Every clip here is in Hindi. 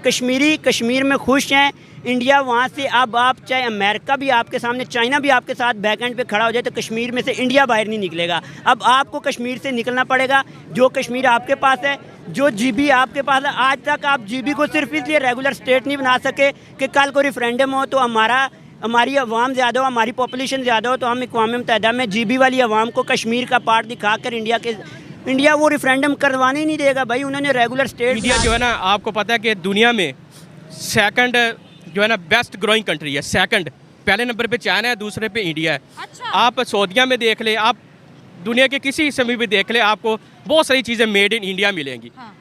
कश्मीरी कश्मीर में खुश हैं। इंडिया वहाँ से अब आप चाहे अमेरिका भी आपके सामने, चाइना भी आपके साथ बैकएंड पे खड़ा हो जाए तो कश्मीर में से इंडिया बाहर नहीं निकलेगा। अब आपको कश्मीर से निकलना पड़ेगा। जो कश्मीर आपके पास है, जो जीबी आपके पास है, आज तक आप जीबी को सिर्फ इसलिए रेगुलर स्टेट नहीं बना सके कि कल को रेफरेंडम हो तो हमारी अवाम ज़्यादा हो, हमारी पॉपुलेशन ज़्यादा हो, तो हम अक़वाम मुत्तहिदा में जीबी वाली अवाम को कश्मीर का पार्ट दिखाकर इंडिया वो रेफरेंडम करवाने ही नहीं देगा भाई। उन्होंने रेगुलर स्टेट, इंडिया जो है ना, आपको पता है कि दुनिया में सेकंड जो है ना बेस्ट ग्रोइंग कंट्री है। सेकंड, पहले नंबर पे चाइना है, दूसरे पे इंडिया है। अच्छा। आप सऊदीया में देख ले, आप दुनिया के किसी हिस्से में भी देख ले, आपको बहुत सारी चीज़ें मेड इन इंडिया मिलेंगी। हाँ।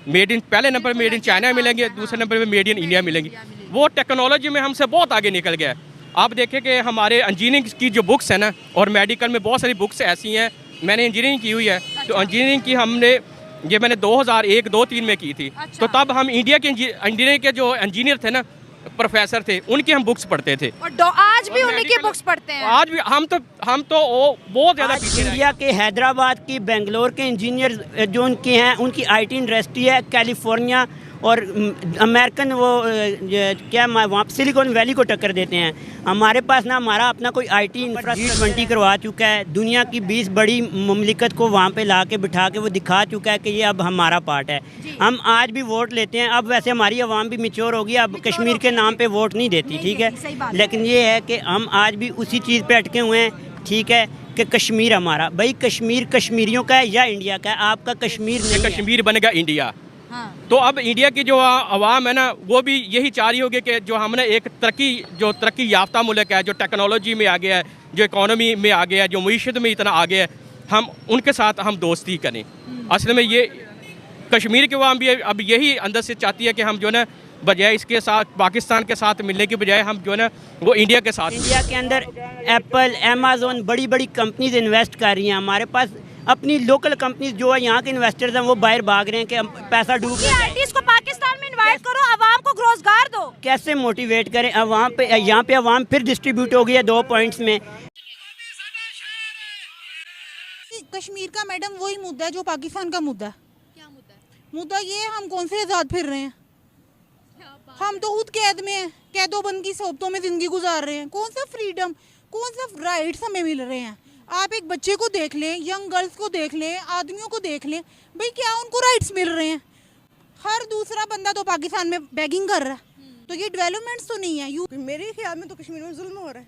मेड इन, पहले नंबर मेड इन चाइना मिलेंगे, दूसरे नंबर पे मेड इन इंडिया मिलेंगी। वो टेक्नोलॉजी में हमसे बहुत आगे निकल गया है। आप देखें कि हमारे इंजीनियरिंग की जो बुक्स है ना, और मेडिकल में बहुत सारी बुक्स ऐसी हैं, मैंने इंजीनियरिंग की हुई है। तो इंजीनियरिंग की मैंने 2001, 2, 3 में की थी। तो तब हम इंडिया के इंजीनियरिंग के जो इंजीनियर थे ना, प्रोफेसर थे, उनकी हम बुक्स पढ़ते थे। और आज भी उन्हीं की बुक्स पढ़ते हैं। आज भी हम तो बहुत ज़्यादा पीछे रह इंडिया के हैदराबाद की, बेंगलोर के इंजीनियर जो उनके हैं, उनकी आईटी इंडस्ट्री है। कैलिफोर्निया और अमेरिकन क्या वहाँ सिलिकॉन वैली को टक्कर देते हैं। हमारे पास ना हमारा अपना कोई आईटी इंफ्रास्ट्रक्चर G20 करवा चुका है। दुनिया की 20 बड़ी मुमलिकत को वहाँ पे ला के बिठा के वो दिखा चुका है कि ये अब हमारा पार्ट है। हम आज भी वोट लेते हैं। अब वैसे हमारी आवाम भी मैच्योर होगी, अब कश्मीर के नाम पे वोट नहीं देती, ठीक है। लेकिन ये है कि हम आज भी उसी चीज़ पे अटके हुए हैं, ठीक है, कि कश्मीर हमारा। भाई कश्मीर कश्मीरियों का है या इंडिया का है? आपका कश्मीर नहीं है। कश्मीर बनेगा इंडिया। हाँ। तो अब इंडिया की जो आवाम है ना, वो भी यही चाह रही होगी कि जो हमने एक तरक्की याफ्ता मुल्क है, जो टेक्नोलॉजी में आ गया है, जो इकोनॉमी में आ गया है, जो मईशत में इतना आ गया है, हम उनके साथ हम दोस्ती करें। असल में ये कश्मीर की आवाम भी अब यही अंदर से चाहती है कि हम जो है ना, बजाय इसके साथ पाकिस्तान के साथ मिलने की बजाय हम जो है ना वो इंडिया के साथ। इंडिया के अंदर एप्पल, अमेज़न, बड़ी बड़ी कंपनीज इन्वेस्ट कर रही हैं। हमारे पास अपनी लोकल कंपनीज जो है, यहाँ के इन्वेस्टर्स हैं, वो बाहर भाग रहे हैं कि हम पैसा डूब रहा है। आईटीज को पाकिस्तान में इनवाइट करो, अवाम को रोजगार दो। कैसे मोटिवेट करें अवाम पे? यहाँ पे अवाम फिर डिस्ट्रीब्यूट हो गई है 2 पॉइंट्स में। कश्मीर का मैडम वही मुद्दा है जो पाकिस्तान का मुद्दा है। क्या मुद्दा है? मुद्दा ये है, हम कौन से आज़ाद फिर रहे हैं? हम तो खुद कैद में हैं, कैदोबंद की सोबतों में जिंदगी गुजार रहे हैं। कौन सा फ्रीडम, कौन सा राइट्स हमें मिल रहे हैं? आप एक बच्चे को देख लें, यंग गर्ल्स को देख लें, आदमियों को देख लें, भाई क्या उनको राइट्स मिल रहे हैं? हर दूसरा बंदा तो पाकिस्तान में बैगिंग कर रहा है। तो ये डेवलपमेंट्स तो नहीं है। मेरे ख्याल में तो कश्मीर में जुल्म हो रहा है,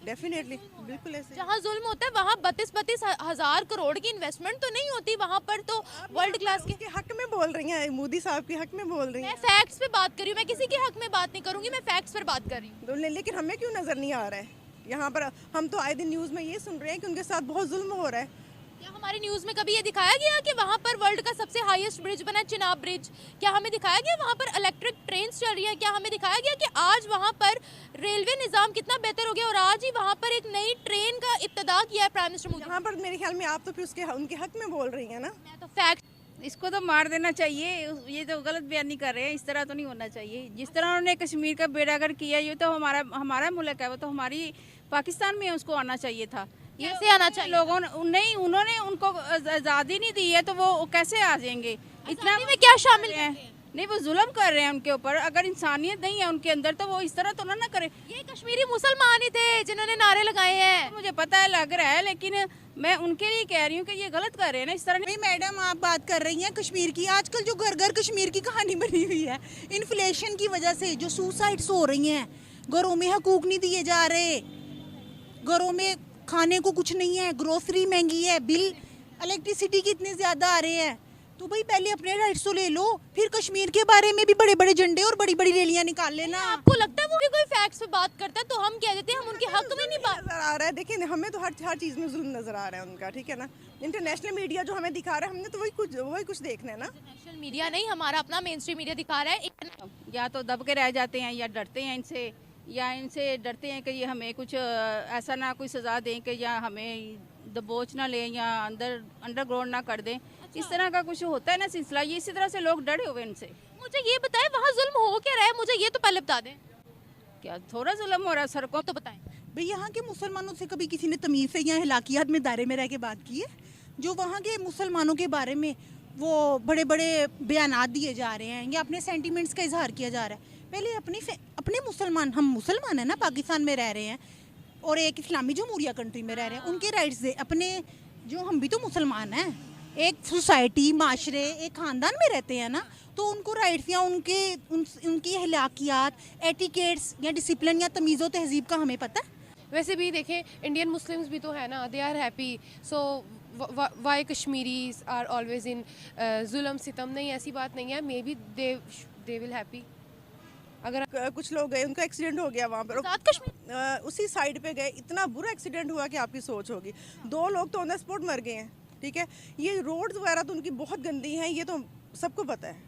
डेफिनेटली, बिल्कुल ऐसे। जहाँ जुल्म होता है वहाँ 32 हजार करोड़ की इन्वेस्टमेंट तो नहीं होती, वहाँ पर तो वर्ल्ड क्लास के हक में बोल रही हैं, मोदी साहब के हक में बोल रही मैं हैं। फैक्ट्स पे बात कर रही हूँ, मैं किसी के हक में बात नहीं करूंगी, मैं फैक्ट्स पर बात कर रही हूँ। लेकिन हमें क्यों नजर नहीं आ रहा है? यहाँ पर हम तो आए दिन न्यूज़ में ये सुन रहे हैं कि उनके साथ बहुत जुल्म हो रहा है। क्या हमारी न्यूज़ में कभी ये दिखाया गया कि वहाँ पर वर्ल्ड का सबसे हाईएस्ट ब्रिज बना है, चिनाब ब्रिज? क्या हमें दिखाया गया वहाँ पर इलेक्ट्रिक ट्रेन चल रही है? क्या हमें दिखाया गया कि आज वहाँ पर रेलवे निज़ाम कितना बेहतर हो गया और आज ही वहाँ पर एक नई ट्रेन का इब्तिदा किया है प्राइम मिनिस्टर मोदी? यहाँ पर मेरे ख्याल में आप तो फिर उनके हक में बोल रही हैं ना। मैं तो फैक्ट, इसको तो मार देना चाहिए। ये तो गलत बयानी कर रहे हैं, इस तरह तो नहीं होना चाहिए। जिस तरह उन्होंने कश्मीर का बेड़ागर किया, ये तो हमारा मुल्क है, वो तो हमारी पाकिस्तान में उसको आना चाहिए था। कैसे आना चाहिए? लोगों ने उन्होंने उनको आज़ादी नहीं दी है, तो वो कैसे आ जाएंगे? इतना में क्या शामिल है? नहीं, वो जुल्म कर रहे हैं उनके ऊपर। अगर इंसानियत नहीं है उनके अंदर तो वो इस तरह तो ना करे। ये कश्मीरी मुसलमान ही थे जिन्होंने नारे लगाए हैं। मुझे पता है, लग रहा है, लेकिन मैं उनके लिए कह रही हूँ कि ये गलत कर रहे हैं ना इस तरह। नहीं मैडम, आप बात कर रही हैं कश्मीर की। आजकल जो घर घर कश्मीर की कहानी बनी हुई है, इन्फ्लेशन की वजह से जो सुसाइड्स हो रही हैं, घरों में हकूक नहीं दिए जा रहे, घरों में खाने को कुछ नहीं है, ग्रोसरी महंगी है, बिल इलेक्ट्रिसिटी की इतने ज़्यादा आ रहे हैं। तो भाई पहले अपने राइट्स तो ले लो, फिर कश्मीर के बारे में भी बड़े बड़े झंडे और बड़ी बड़ी रैलियां निकाल लेना। आपको लगता है वो भी कोई फैक्ट्स पे बात करता है तो हम कह देते हैं हम उनके हक में नहीं बात। नजर आ रहा है, देखिए हमें तो हर चीज़ में जुल्म नजर आ रहा है उनका, ठीक है ना। इंटरनेशनल मीडिया जो हमें दिखा रहा है, हमने तो वही कुछ देखना है ना। इंटरनेशनल मीडिया नहीं, हमारा अपना मेन स्ट्रीम मीडिया दिखा रहा है। या तो दब के रह जाते हैं, या डरते हैं इनसे, या इनसे डरते हैं कि ये हमें कुछ ऐसा ना कोई सज़ा दें कि या हमें दबोच ना लें या अंडरग्राउंड ना कर दें। इस तरह का कुछ होता है ना सिलसिला, ये इसी तरह से लोग डरे हुए इनसे। मुझे ये बताएं वहाँ जुल्म हो क्या रहा है, मुझे ये तो पहले बता दें। क्या थोड़ा जुल्म हो रहा है सड़कों? तो बताएं। भाई यहाँ के मुसलमानों से कभी किसी ने तमीज़ से या हिलाकियात में दायरे में रह के बात की है? जो वहाँ के मुसलमानों के बारे में वो बड़े बड़े बयानात दिए जा रहे हैं या अपने सेंटिमेंट्स का इजहार किया जा रहा है। पहले अपने मुसलमान, हम मुसलमान हैं ना, पाकिस्तान में रह रहे हैं और एक इस्लामी जमहूरिया कंट्री में रह रहे हैं, उनके राइट्स दे अपने, जो हम भी तो मुसलमान हैं, एक सोसाइटी, माशरे, एक ख़ानदान में रहते हैं ना, तो उनको राइट्स या उनकी अखलाकियात, एटिकेट्स या डिसिप्लिन या तमीज़ व तहजीब का हमें पता है। वैसे भी देखें, इंडियन मुस्लिम्स भी तो है ना, they are happy, so why Kashmiris are always in जुल्म सितम। नहीं, ऐसी बात नहीं है, may be they will happy. अगर कुछ लोग गए, उनका एक्सीडेंट हो गया वहाँ पर, आज़ाद कश्मीर उसी साइड पे गए, इतना बुरा एक्सीडेंट हुआ कि आपकी सोच होगी। 2 लोग तो ऑन द स्पॉट मर गए हैं, ठीक है। ये रोड्स वगैरह तो उनकी बहुत गंदी हैं, ये तो सबको पता है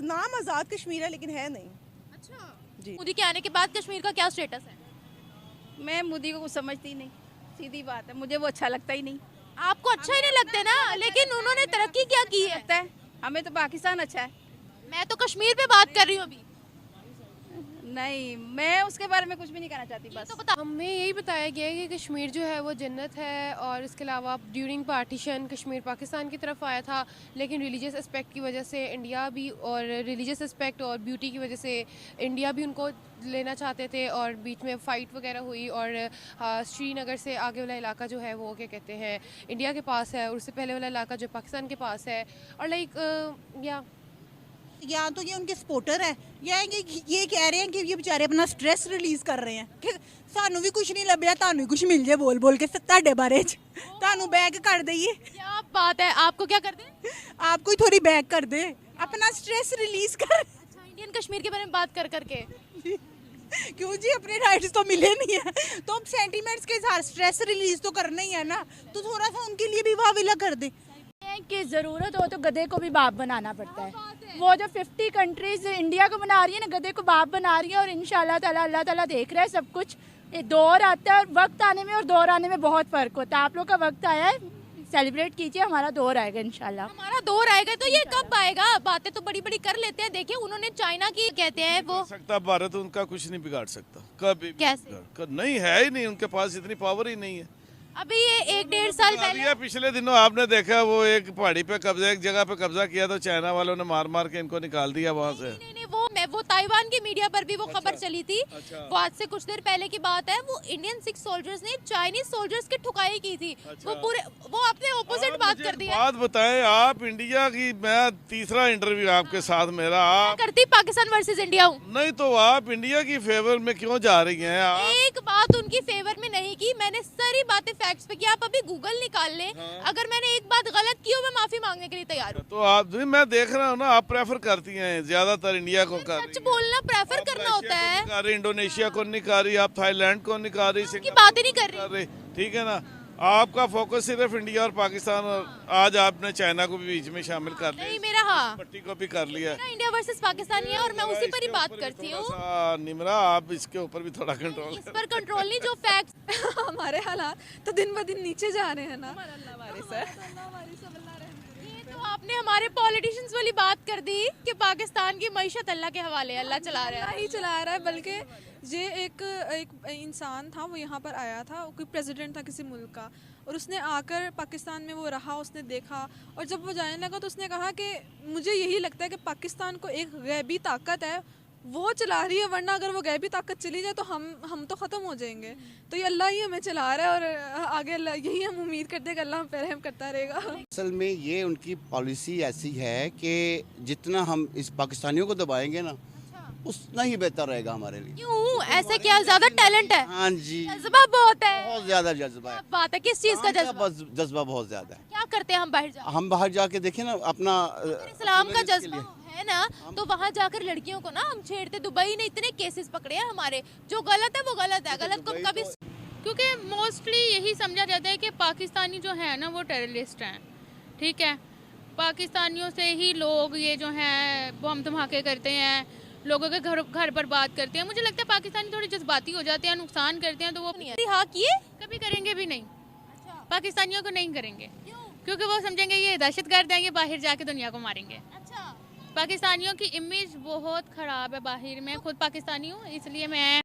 नाम आज़ाद कश्मीर है लेकिन है नहीं। अच्छा जी। मोदी के आने के बाद कश्मीर का क्या स्टेटस है? मैं मोदी को कुछ समझती नहीं, सीधी बात है, मुझे वो अच्छा लगता ही नहीं। आपको अच्छा ही नहीं लगता ना, लेकिन उन्होंने तरक्की क्या की है? लगता है हमें तो पाकिस्तान अच्छा है। मैं तो कश्मीर पे बात कर रही हूँ अभी। नहीं, मैं उसके बारे में कुछ भी नहीं कहना चाहती, बस तो बता। हमें यही बताया गया है कि कश्मीर जो है वो जन्नत है, और इसके अलावा ड्यूरिंग पार्टीशन कश्मीर पाकिस्तान की तरफ आया था, लेकिन रिलीजियस एस्पेक्ट की वजह से इंडिया भी, और रिलीजियस एस्पेक्ट और ब्यूटी की वजह से इंडिया भी उनको लेना चाहते थे, और बीच में फ़ाइट वगैरह हुई, और श्रीनगर से आगे वाला इलाका जो है वो क्या कहते हैं इंडिया के पास है, और उससे पहले वाला इलाका जो पाकिस्तान के पास है, और लाइक या तो ये उनके सपोर्टर है, या ये कह रहे हैं कि ये बेचारे अपना स्ट्रेस रिलीज कर रहे हैं कि सानू भी कुछ नहीं लभ्या, तानू कुछ मिल जाए बोल बोल के ਤੁਹਾਡੇ बारे च तानू बैग कर दइए। क्या बात है, आपको क्या कर दे? आपको ही थोड़ी बैग कर दे, अपना स्ट्रेस रिलीज कर। अच्छा, इंडियन कश्मीर के बारे में बात कर करके क्यों जी, अपने राइट्स तो मिले नहीं है तो अब सेंटीमेंट्स के साथ स्ट्रेस रिलीज तो करना ही है ना, तो थोड़ा सा उनके लिए भी वाविला कर दे। कि ज़रूरत हो तो गधे को भी बाप बनाना पड़ता है। वो जो 50 कंट्रीज इंडिया को बना रही है ना, गधे को बाप बना रही है, और इंशाल्लाह ताला अल्लाह ताला देख रहा है सब कुछ। ये दौर आता है, वक्त आने में और दौर आने में बहुत फ़र्क होता है। आप लोग का वक्त आया है, सेलिब्रेट कीजिए, हमारा दौर आएगा इंशाल्लाह। हमारा दौर आएगा, तो ये कब आएगा? बातें तो बड़ी बड़ी कर लेते हैं। देखिए, उन्होंने चाइना की कहते हैं वो सकता, भारत उनका कुछ नहीं बिगाड़ सकता कभी। कैसे? नहीं है ही नहीं, उनके पास इतनी पावर ही नहीं है। अभी ये 1-1.5 साल पहले पिछले दिनों आपने देखा, वो एक पहाड़ी पे कब्जा, एक जगह पे कब्जा किया तो चाइना वालों ने मार मार के इनको निकाल दिया वहाँ से। नहीं, वो ताइवान की मीडिया पर भी वो खबर चली थी। वो आज से कुछ देर पहले की बात है। वो इंडियन 6 सोल्जर्स ने चाइनीज सोल्जर्स की ठुकाई की थी। वो आपने ऑपोजिट बात कर दी है। बात बताएं आप, इंडिया की, मैं तीसरा इंटरव्यू आपके साथ मेरा, आप करती पाकिस्तान वर्सेस इंडिया हूँ। नहीं तो आप इंडिया की फेवर में क्यों जा रही हैं आप? एक बात उनकी फेवर में नहीं की, मैंने सारी बातें फैक्ट्स पे की। आप अभी गूगल निकाल लें, अगर मैंने एक बात गलत की हो, मैं माफी मांगने के लिए तैयार हूँ। तो आप, मैं देख रहा हूँ ना, आप प्रेफर करती हैं ज्यादातर इंडिया को। सच बोलना प्रेफर करना होता है। इंडोनेशिया को नहीं कर रही, आप थाईलैंड को नहीं कर रही, की बात ही नहीं कर रही। ठीक है ना, आपका फोकस सिर्फ इंडिया और पाकिस्तान, और आज आपने चाइना को भी बीच में शामिल कर लिया। नहीं, मेरा हाँ, पट्टी को भी कर लिया। मेरा इंडिया वर्सेस पाकिस्तान ही है, और मैं उसी पर ही बात करती हूँ। निमरा, आप इसके ऊपर भी थोड़ा कंट्रोल इस पर कंट्रोल नहीं, जो फैक्ट्स हमारे हालात तो दिन ब दिन नीचे जा रहे हैं ना। ये तो आपने हमारे पॉलिटिशियंस वाली बात कर दी कि पाकिस्तान की मईशत अल्लाह के हवाले, अल्लाह चला रहा है। ही चला रहा है, बल्कि ये एक इंसान था, वो यहाँ पर आया था, कोई प्रेसिडेंट था किसी मुल्क का, और उसने आकर पाकिस्तान में वो रहा, उसने देखा, और जब वो जाने लगा तो उसने कहा कि मुझे यही लगता है कि पाकिस्तान को एक गैबी ताकत है, वो चला रही है, वरना अगर वो गैबी ताकत चली जाए तो हम तो ख़त्म हो जाएंगे। तो ये अल्लाह ही हमें चला रहा है, और आगे अल्लाह, यही हम उम्मीद करते हैं कि अल्लाह हम पे रहम करता रहेगा। असल में ये उनकी पॉलिसी ऐसी है कि जितना हम इस पाकिस्तानियों को दबाएंगे ना, उतना ही बेहतर रहेगा हमारे लिए। क्यों ऐसे? क्या ज्यादा टैलेंट है? हाँ जी, जज्बा बहुत है। बहुत ज्यादा जज्बा है। बात है, किस चीज का जज्बा? जज्बा बहुत ज्यादा है। क्या करते हैं हम बाहर जाकर? हम बाहर जाके देखें ना, अपना इस्लाम का जज्बा है ना, तो वहाँ जाकर लड़कियों को ना हम छेड़ते। दुबई ने इतने केसेस पकड़े हैं हमारे, जो गलत है वो गलत है, गलत को कभी। क्योंकि मोस्टली यही समझा जाता है कि पाकिस्तानी जो है ना वो टेररिस्ट हैं, ठीक है। पाकिस्तानियों से ही लोग ये जो हैं बम धमाके करते हैं, लोगों के घर पर बात करते हैं। मुझे लगता है पाकिस्तानी थोड़े जज्बाती हो जाते हैं, नुकसान करते हैं, तो वो हाँ किए कभी करेंगे भी नहीं। पाकिस्तानियों को नहीं करेंगे, क्योंकि वो समझेंगे ये दहशतगर्द हैं, ये बाहर जाके दुनिया को मारेंगे। पाकिस्तानियों की इमेज बहुत ख़राब है बाहर। मैं खुद पाकिस्तानी हूँ, इसलिए मैं